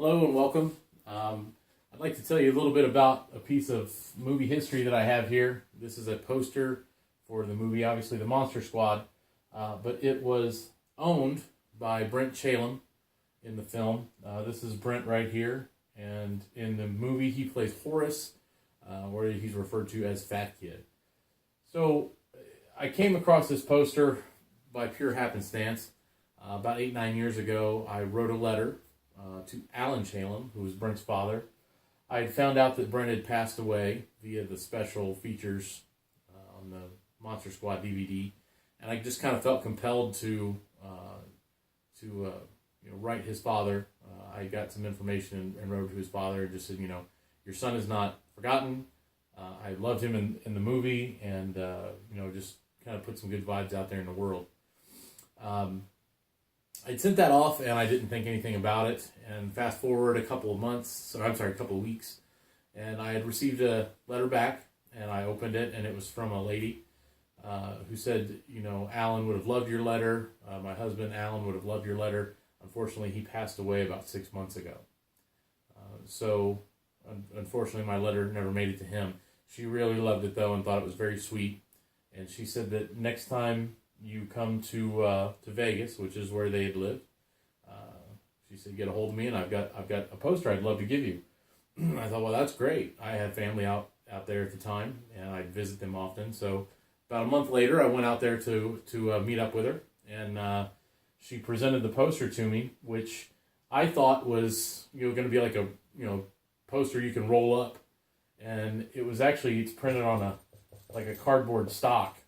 Hello and welcome. I'd like to tell you a little bit about a piece of movie history that I have here. This is a poster for the movie, obviously the Monster Squad, but it was owned by Brent Chalem in the film. This is Brent right here, and in the movie he plays Horace, where he's referred to as Fat Kid. So I came across this poster by pure happenstance. About 8-9 years ago, I wrote a letter to Alan Chalem, who was Brent's father. I had found out that Brent had passed away via the special features on the Monster Squad DVD, and I just kind of felt compelled to write his father. I got some information and wrote to his father and just said, your son is not forgotten. I loved him in the movie, and just kind of put some good vibes out there in the world. I'd sent that off and I didn't think anything about it. And fast forward a couple of weeks, and I had received a letter back, and I opened it, and it was from a lady who said, Alan would have loved your letter. My husband, Alan, would have loved your letter. Unfortunately, he passed away about 6 months ago. Unfortunately, my letter never made it to him. She really loved it, though, and thought it was very sweet. And she said that next time you come to Vegas, which is where they had lived, she said, get a hold of me, and I've got a poster I'd love to give you. I thought, well, that's great. I had family out there at the time, and I'd visit them often. So about a month later, I went out there to meet up with her, and she presented the poster to me, which I thought was going to be like a poster you can roll up, and it was actually, it's printed on a cardboard stock.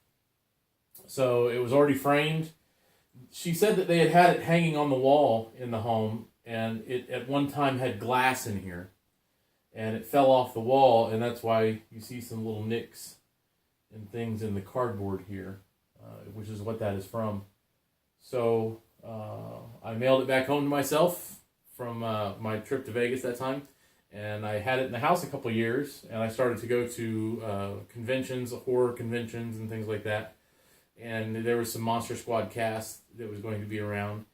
So it was already framed. She said that they had it hanging on the wall in the home, and it at one time had glass in here, and it fell off the wall, and that's why you see some little nicks and things in the cardboard here, which is what that is from. So I mailed it back home to myself from my trip to Vegas that time, and I had it in the house a couple of years, and I started to go to conventions, horror conventions and things like that. And there was some Monster Squad cast that was going to be around,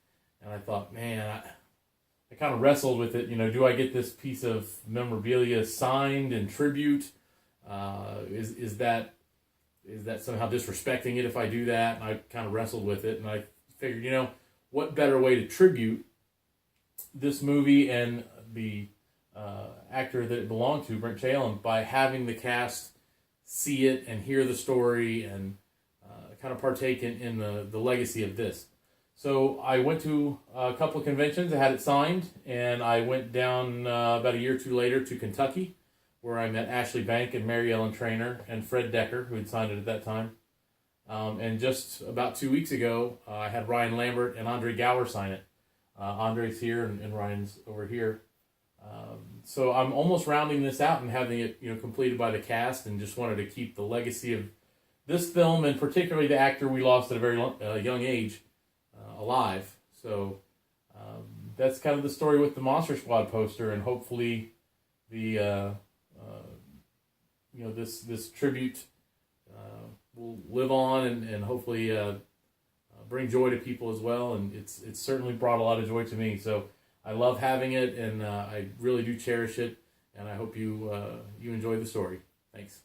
and I thought, man, I kind of wrestled with it. Do I get this piece of memorabilia signed in tribute? Is that somehow disrespecting it if I do that? And I kind of wrestled with it, and I figured, what better way to tribute this movie and the actor that it belonged to, Brent Chalem, by having the cast see it and hear the story and kind of partake in the legacy of this. So I went to a couple of conventions. I had it signed, and I went down about a year or two later to Kentucky, where I met Ashley Bank and Mary Ellen Trainer and Fred Decker, who had signed it at that time. And just about 2 weeks ago, I had Ryan Lambert and Andre Gower sign it. Andre's here, and Ryan's over here. So I'm almost rounding this out and having it completed by the cast, and just wanted to keep the legacy of this film, and particularly the actor we lost at a very young age, alive. So that's kind of the story with the Monster Squad poster, and hopefully the this tribute will live on and hopefully bring joy to people as well. And it's certainly brought a lot of joy to me. So I love having it, and I really do cherish it, and I hope you enjoy the story. Thanks.